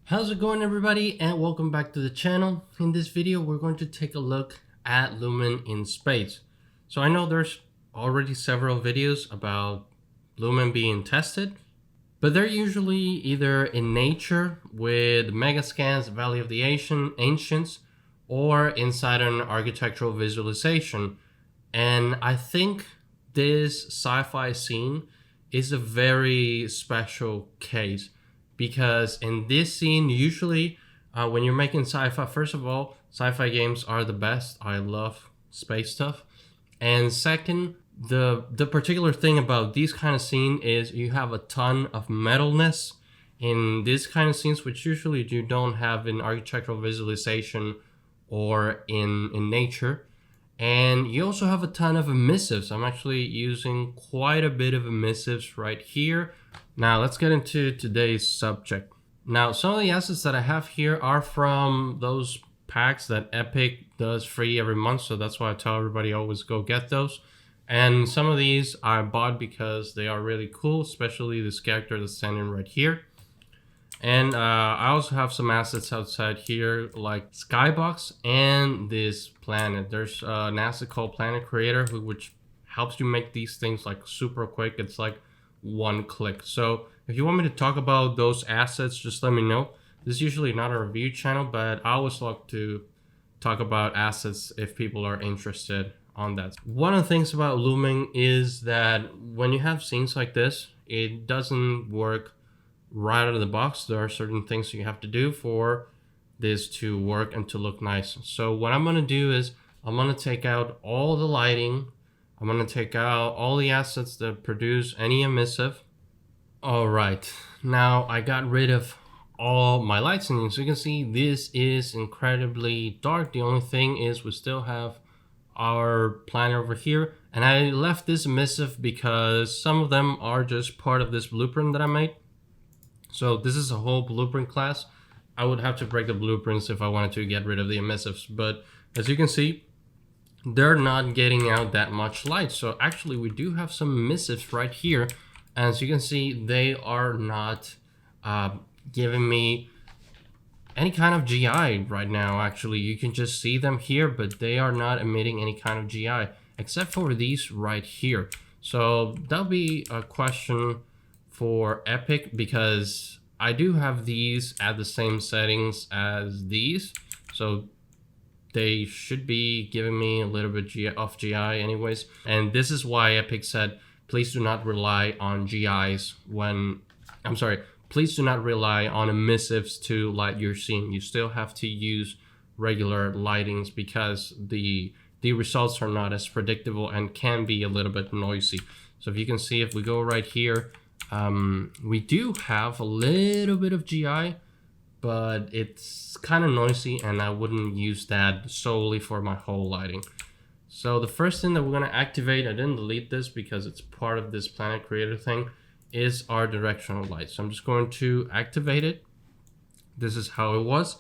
How's it going, everybody, and welcome back to the channel. In this video we're going to take a look at Lumen in space. So I know there's already several videos about Lumen being tested, but they're usually either in nature with megascans, Valley of the Ancients, or inside an architectural visualization. And I think this sci-fi scene is a very special case, because in this scene, usually when you're making sci-fi, first of all, sci-fi games are the best. I love space stuff. And second, the particular thing about these kind of scene is you have a ton of metalness in these kind of scenes, which usually you don't have in architectural visualization or in nature. And you also have a ton of emissives. I'm actually using quite a bit of emissives right here. Now let's get into today's subject. Now, some of the assets that I have here are from those packs that Epic does free every month, so that's why I tell everybody always go get those. And some of these I bought because they are really cool, especially this character that's standing right here. And I also have some assets outside here like Skybox and this planet. There's an asset called Planet Creator which helps you make these things like super quick. It's like one click. So if you want me to talk about those assets, just let me know. This is usually not a review channel, but I always like to talk about assets if people are interested on that. One of the things about Lumen is that when you have scenes like this, it doesn't work right out of the box. There are certain things you have to do for this to work and to look nice. So what I'm going to do is I'm going to take out all the lighting. I'm going to take out all the assets that produce any emissive. All right, now I got rid of all my lights, and as you can see, this is incredibly dark. The only thing is we still have our planet over here, and I left this emissive because some of them are just part of this blueprint that I made. So this is a whole blueprint class. I would have to break the blueprints if I wanted to get rid of the emissives, but as you can see, they're not getting out that much light. So actually we do have some emissives right here. As you can see, they are not giving me any kind of GI right now. Actually, you can just see them here, but they are not emitting any kind of GI except for these right here. So that'll be a question for Epic, because I do have these at the same settings as these, so they should be giving me a little bit of GI anyways. And this is why Epic said, please do not rely on GIs when, please do not rely on emissives to light your scene. You still have to use regular lightings because the results are not as predictable and can be a little bit noisy. So if you can see, if we go right here, we do have a little bit of GI, but it's kind of noisy and I wouldn't use that solely for my whole lighting. So the first thing that we're going to activate, I didn't delete this because it's part of this Planet Creator thing, is our directional light. So I'm just going to activate it. This is how it was.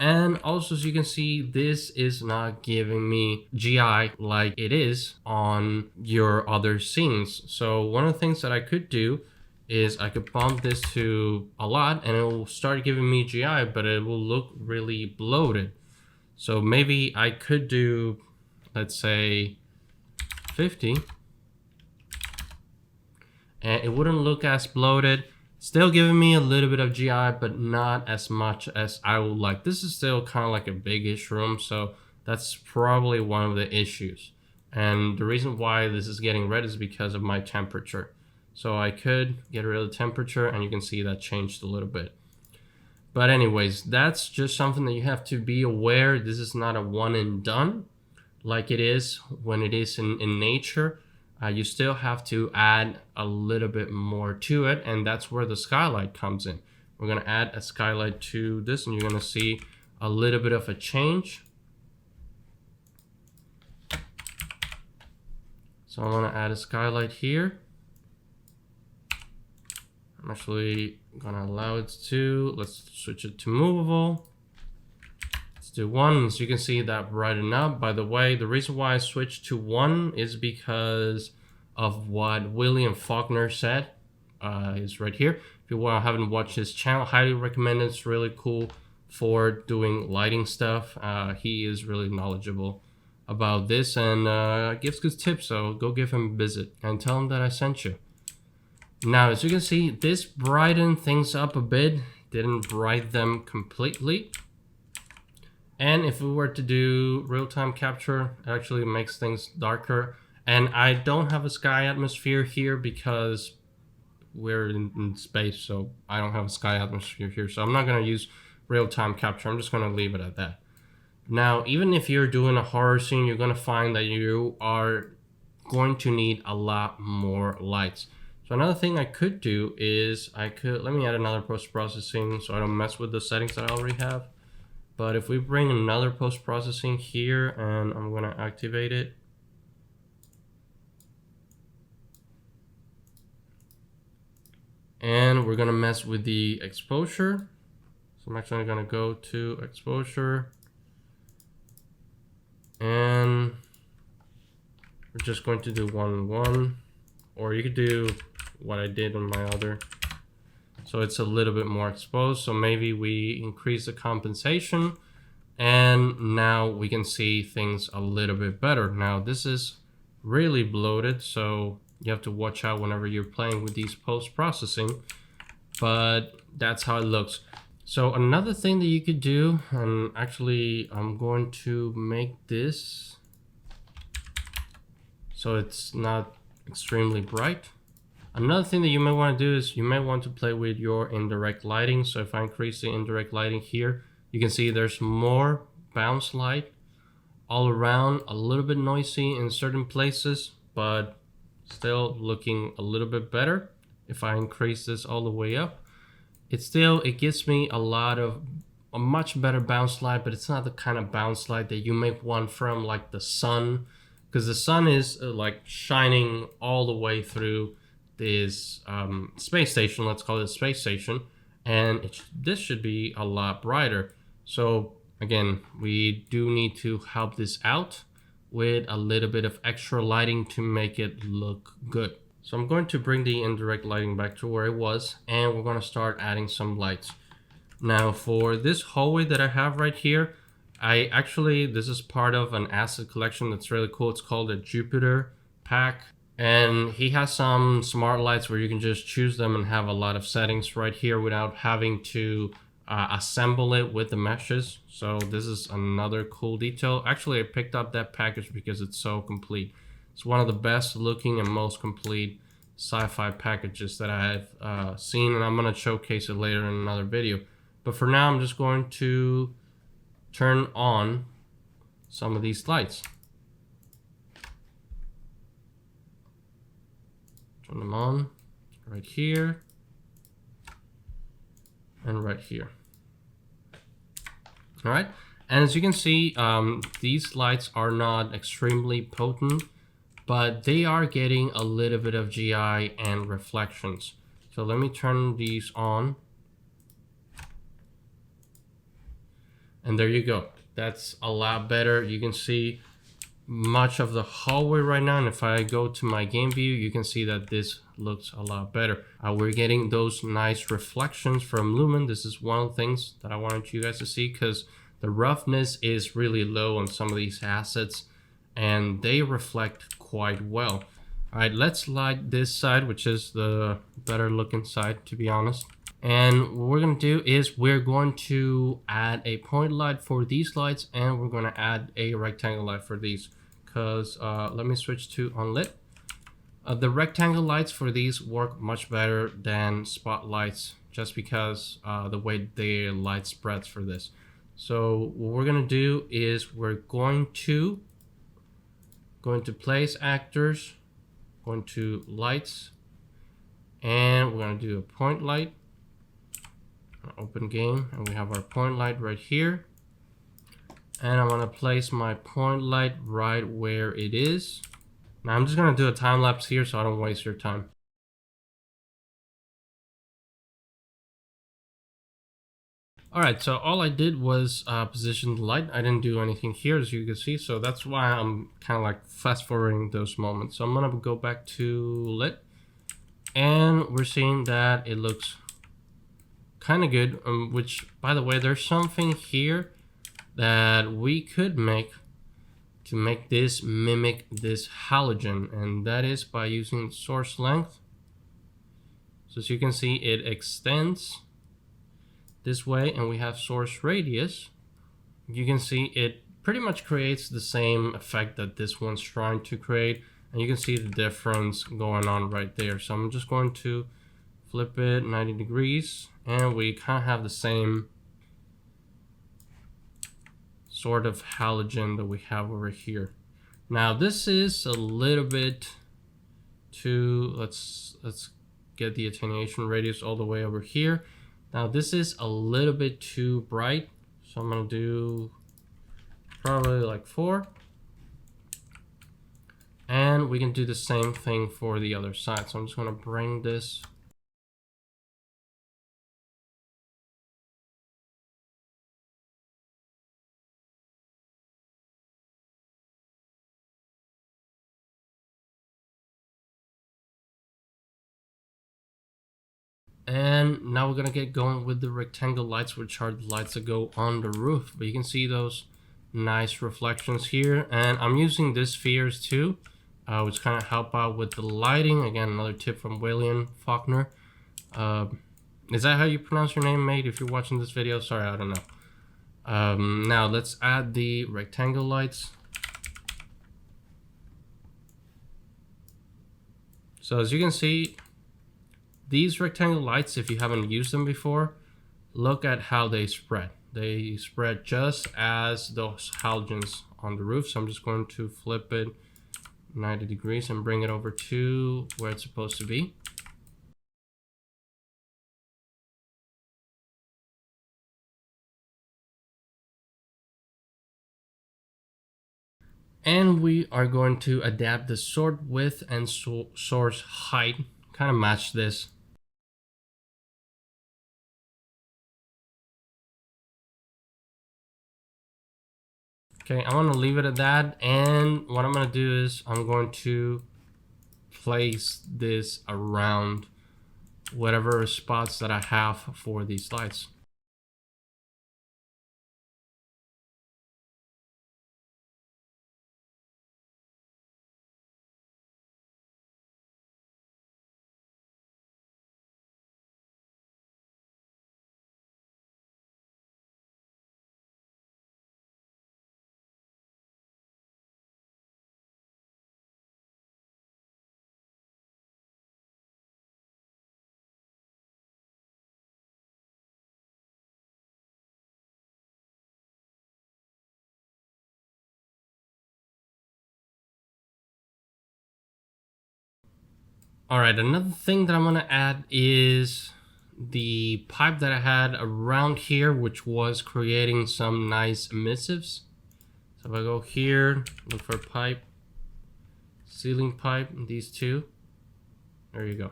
And also, as you can see, this is not giving me GI like it is on your other scenes. So one of the things that I could do is I could bump this to a lot and it will start giving me GI, but it will look really bloated. So maybe I could do, let's say 50, and it wouldn't look as bloated. Still giving me a little bit of GI, but not as much as I would like. This is still kind of like a big-ish room, so that's probably one of the issues. And the reason why this is getting red is because of my temperature. So I could get rid of the temperature, and you can see that changed a little bit. But anyways, that's just something that you have to be aware. This is not a one and done like it is when it is in nature. You still have to add a little bit more to it, and that's where the skylight comes in. We're going to add a skylight to this, and you're going to see a little bit of a change. So I'm going to add a skylight here. I'm actually going to allow it to, let's switch it to movable. Let's do 1. So you can see that brighten up. By the way, the reason why I switched to 1 is because of what William Faulkner said. Is right here. If people haven't watched his channel, highly recommend it. It's really cool for doing lighting stuff. He is really knowledgeable about this and gives good tips, so go give him a visit and tell him that I sent you. Now, as you can see, this brightened things up a bit, didn't brighten them completely. And if we were to do real-time capture, it actually makes things darker. And I don't have a sky atmosphere here because we're in space, so I don't have a sky atmosphere here. So I'm not going to use real-time capture. I'm just going to leave it at that. Now, even if you're doing a horror scene, you're going to find that you are going to need a lot more lights. So another thing I could do is let me add another post-processing so I don't mess with the settings that I already have. But if we bring another post-processing here and I'm going to activate it. And we're going to mess with the exposure. So I'm actually going to go to exposure. And we're just going to do 1:1, or you could do what I did on my other. So it's a little bit more exposed. So maybe we increase the compensation and now we can see things a little bit better. Now this is really bloated, so you have to watch out whenever you're playing with these post-processing, but that's how it looks. So another thing that you could do, and actually I'm going to make this so it's not extremely bright. Another thing that you may want to do is you may want to play with your indirect lighting. So if I increase the indirect lighting here, you can see there's more bounce light all around, a little bit noisy in certain places, but still looking a little bit better. If I increase this all the way up, it gives me a much better bounce light, but it's not the kind of bounce light that you may want from like the sun, because the sun is like shining all the way through this space station. Let's call it a space station, and this should be a lot brighter. So again, we do need to help this out with a little bit of extra lighting to make it look good. So I'm going to bring the indirect lighting back to where it was, and we're going to start adding some lights. Now for this hallway that I have right here, this is part of an asset collection that's really cool. It's called a Jupiter pack, and he has some smart lights where you can just choose them and have a lot of settings right here without having to assemble it with the meshes. So this is another cool detail. Actually, I picked up that package because it's so complete. It's one of the best looking and most complete sci-fi packages that I've seen, and I'm going to showcase it later in another video. But for now, I'm just going to turn on some of these lights. Turn them on right here and right here. All right, and as you can see, these lights are not extremely potent, but they are getting a little bit of GI and reflections. So let me turn these on. And there you go. That's a lot better. You can see much of the hallway right now. And if I go to my game view, you can see that this looks a lot better. We're getting those nice reflections from Lumen. This is one of the things that I wanted you guys to see, because the roughness is really low on some of these assets and they reflect quite well. All right, let's light this side, which is the better looking side, to be honest. And what we're going to do is we're going to add a point light for these lights, and we're going to add a rectangle light for these, because let me switch to unlit. The rectangle lights for these work much better than spotlights, just because the way the light spreads for this. So what we're going to do is we're going to place actors, going to lights, and we're going to do a point light. Open game, and we have our point light right here, and I'm going to place my point light right where it is. Now I'm just going to do a time lapse here so I don't waste your time. Alright, so all I did was position the light. I didn't do anything here, as you can see, so that's why I'm kind of like fast forwarding those moments. So I'm going to go back to lit, and we're seeing that it looks kind of good, which, by the way, there's something here that we could make to make this mimic this halogen, and that is by using source length. So as you can see, it extends this way, and we have source radius. You can see it pretty much creates the same effect that this one's trying to create, and you can see the difference going on right there. So I'm just going to flip it 90 degrees, and we kind of have the same sort of halogen that we have over here. Now this is a little bit too, let's get the attenuation radius all the way over here. Now this is a little bit too bright, so I'm gonna do probably like 4. And we can do the same thing for the other side. So I'm just gonna bring this and now we're gonna get going with the rectangle lights, which are the lights that go on the roof. But you can see those nice reflections here, and I'm using these spheres too, which kind of help out with the lighting. Again, another tip from William Faulcher. Is that how you pronounce your name, mate? If you're watching this video, sorry, I don't know. Now let's add the rectangle lights. So as you can see, these rectangle lights, if you haven't used them before, look at how they spread. They spread just as those halogens on the roof. So I'm just going to flip it 90 degrees and bring it over to where it's supposed to be. And we are going to adapt the source width and source height, kind of match this. Okay, I'm gonna leave it at that, and what I'm gonna do is I'm going to place this around whatever spots that I have for these lights. All right, another thing that I'm gonna add is the pipe that I had around here, which was creating some nice emissives. So if I go here, look for pipe, ceiling pipe, these two, there you go.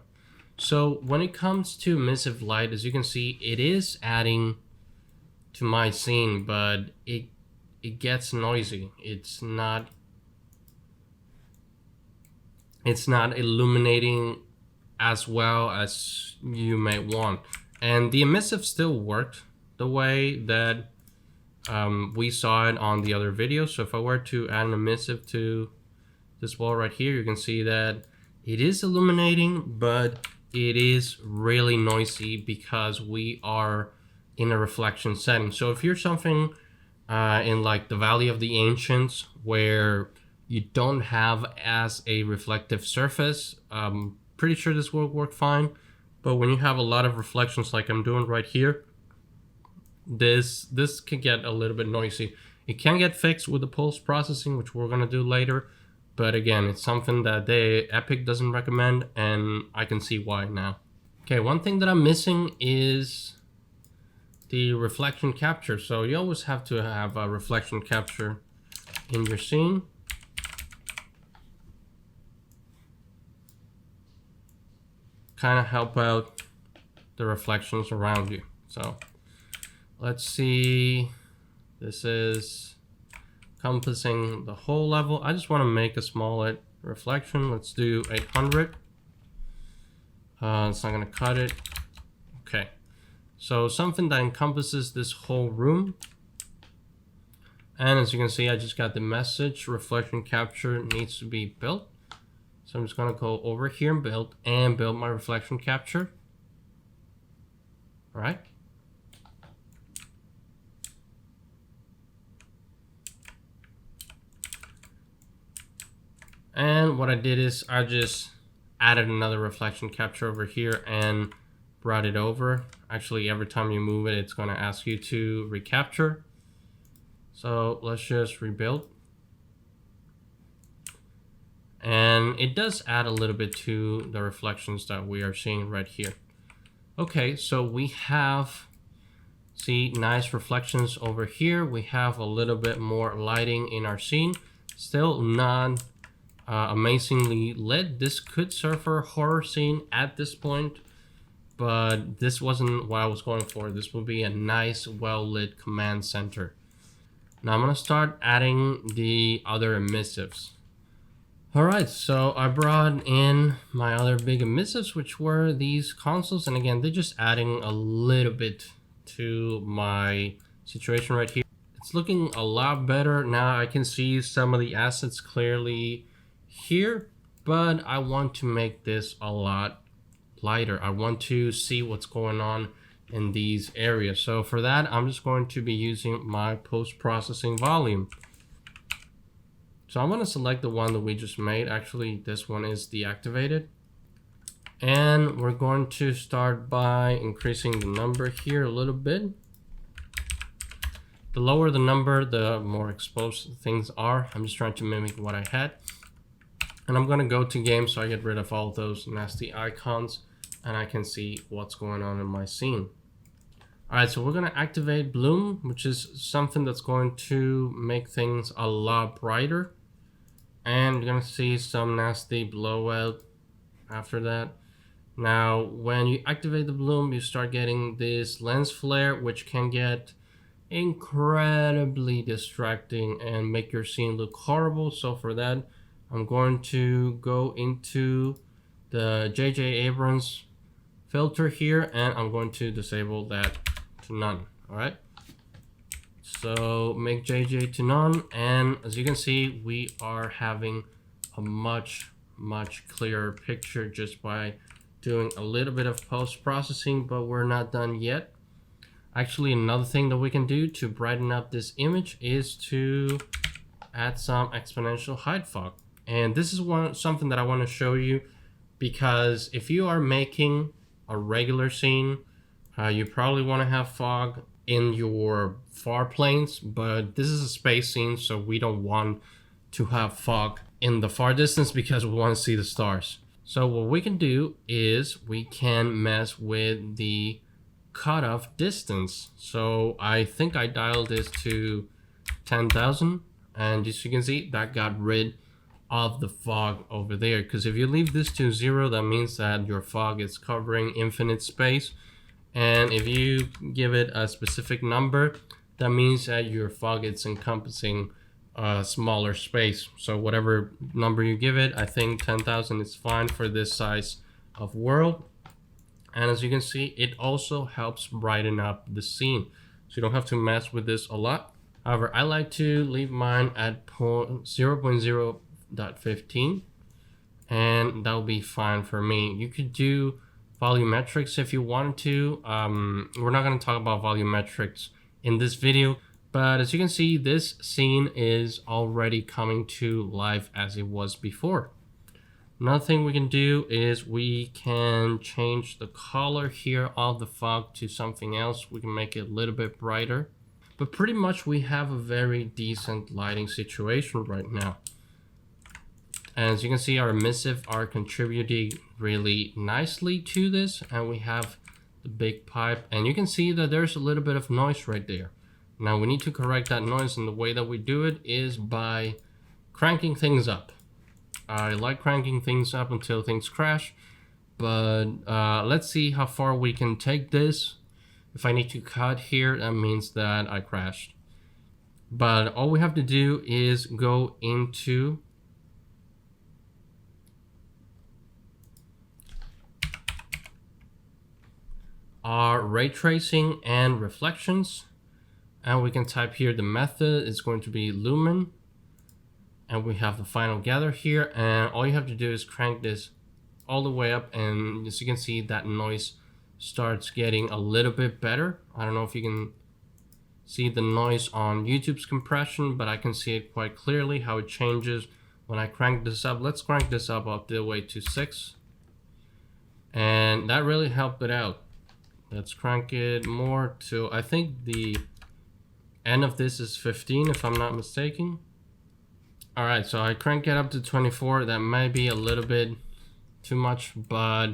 So when it comes to emissive light, as you can see, it is adding to my scene, but it gets noisy. It's not illuminating as well as you may want. And the emissive still worked the way that we saw it on the other video. So if I were to add an emissive to this wall right here, you can see that it is illuminating, but it is really noisy because we are in a reflection setting. So if you're something in like the Valley of the Ancients where you don't have as a reflective surface, pretty sure this will work fine. But when you have a lot of reflections like I'm doing right here, this can get a little bit noisy. It can get fixed with the post processing, which we're gonna do later. But again, it's something that Epic doesn't recommend, and I can see why now. Okay, one thing that I'm missing is the reflection capture. So you always have to have a reflection capture in your scene. Kind of help out the reflections around you. So let's see, this is encompassing the whole level. I just want to make a small reflection. Let's do 800. It's not going to cut it. Okay, So something that encompasses this whole room. And as you can see, I just got the message, reflection capture needs to be built. So I'm just gonna go over here and build my reflection capture. All right. And what I did is I just added another reflection capture over here and brought it over. Actually, every time you move it, it's gonna ask you to recapture. So let's just rebuild. And it does add a little bit to the reflections that we are seeing right here. Okay, so we have, see, nice reflections over here. We have a little bit more lighting in our scene. Still not amazingly lit. This could serve for a horror scene at this point, but this wasn't what I was going for. This will be a nice, well-lit command center. Now I'm gonna start adding the other emissives. All right, so I brought in my other big emissives, which were these consoles. And again, they're just adding a little bit to my situation right here. It's looking a lot better. Now I can see some of the assets clearly here, but I want to make this a lot lighter. I want to see what's going on in these areas. So for that, I'm just going to be using my post-processing volume. So I'm going to select the one that we just made. Actually, this one is deactivated. And we're going to start by increasing the number here a little bit. The lower the number, the more exposed things are. I'm just trying to mimic what I had. And I'm going to go to game so I get rid of all those nasty icons and I can see what's going on in my scene. All right, so we're going to activate bloom, which is something that's going to make things a lot brighter. And you're going to see some nasty blowout after that. Now, when you activate the bloom, you start getting this lens flare, which can get incredibly distracting and make your scene look horrible. So for that, I'm going to go into the J.J. Abrams filter here, and I'm going to disable that to none. All right. So make JJ to none, and as you can see, we are having a much clearer picture just by doing a little bit of post-processing, but we're not done yet. Actually, another thing that we can do to brighten up this image is to add some exponential height fog. And this is something that I want to show you, because if you are making a regular scene, you probably want to have fog in your far planes, but this is a space scene, so we don't want to have fog in the far distance because we want to see the stars. So what we can do is we can mess with the cutoff distance. So I think I dialed this to 10,000, and as you can see, that got rid of the fog over there, because if you leave this to 0, that means that your fog is covering infinite space. And if you give it a specific number, that means that your fog is encompassing a smaller space. So whatever number you give it, I think 10,000 is fine for this size of world. And as you can see, it also helps brighten up the scene. So you don't have to mess with this a lot. However, I like to leave mine at 0.0.15, and that'll be fine for me. You could do volumetrics if you wanted to. We're not going to talk about volumetrics in this video, but as you can see, this scene is already coming to life as it was before. Another thing we can do is we can change the color here of the fog to something else. We can make it a little bit brighter, but pretty much we have a very decent lighting situation right now. As you can see, our emissive are contributing really nicely to this, and we have the big pipe, and you can see that there's a little bit of noise right there. Now we need to correct that noise, and the way that we do it is by cranking things up. I like cranking things up until things crash, but let's see how far we can take this. If I need to cut here, that means that I crashed. But all we have to do is go into are ray tracing and reflections. And we can type here the method is going to be Lumen. And we have the final gather here. And all you have to do is crank this all the way up. And as you can see, that noise starts getting a little bit better. I don't know if you can see the noise on YouTube's compression, but I can see it quite clearly how it changes when I crank this up. Let's crank this up the way to 6. And that really helped it out. Let's crank it more to, I think the end of this is 15 if I'm not mistaken. All right, so I crank it up to 24. That might be a little bit too much, but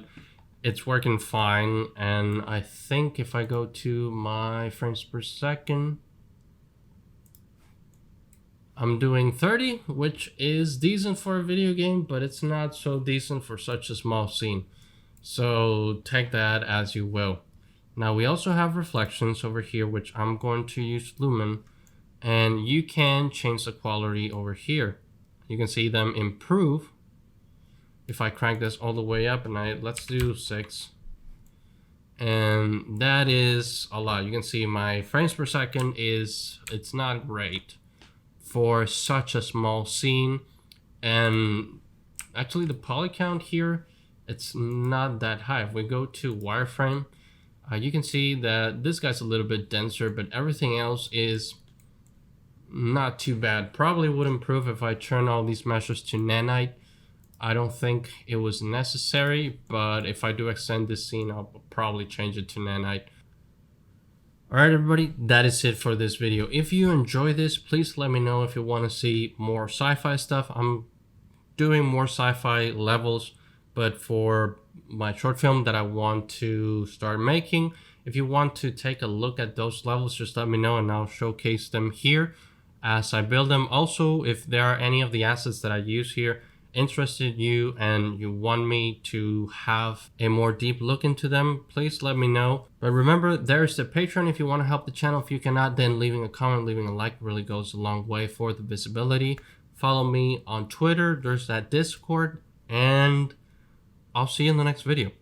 it's working fine. And I think if I go to my frames per second, I'm doing 30, which is decent for a video game, but it's not so decent for such a small scene. So take that as you will. Now we also have reflections over here, which I'm going to use Lumen, and you can change the quality over here. You can see them improve. If I crank this all the way up, and let's do 6. And that is a lot. You can see my frames per second it's not great for such a small scene. And actually the poly count here, it's not that high. If we go to wireframe, you can see that this guy's a little bit denser, but everything else is not too bad. Probably would improve if I turn all these meshes to nanite. I don't think it was necessary, but if I do extend this scene, I'll probably change it to nanite. Alright everybody, that is it for this video. If you enjoy this, please let me know if you want to see more sci-fi stuff. I'm doing more sci-fi levels, but for my short film that I want to start making, if you want to take a look at those levels, just let me know and I'll showcase them here as I build them. Also, if there are any of the assets that I use here interested you and you want me to have a more deep look into them, please let me know. But remember, there's the Patreon if you want to help the channel. If you cannot, then leaving a comment, leaving a like really goes a long way for the visibility. Follow me on Twitter, there's that Discord, and I'll see you in the next video.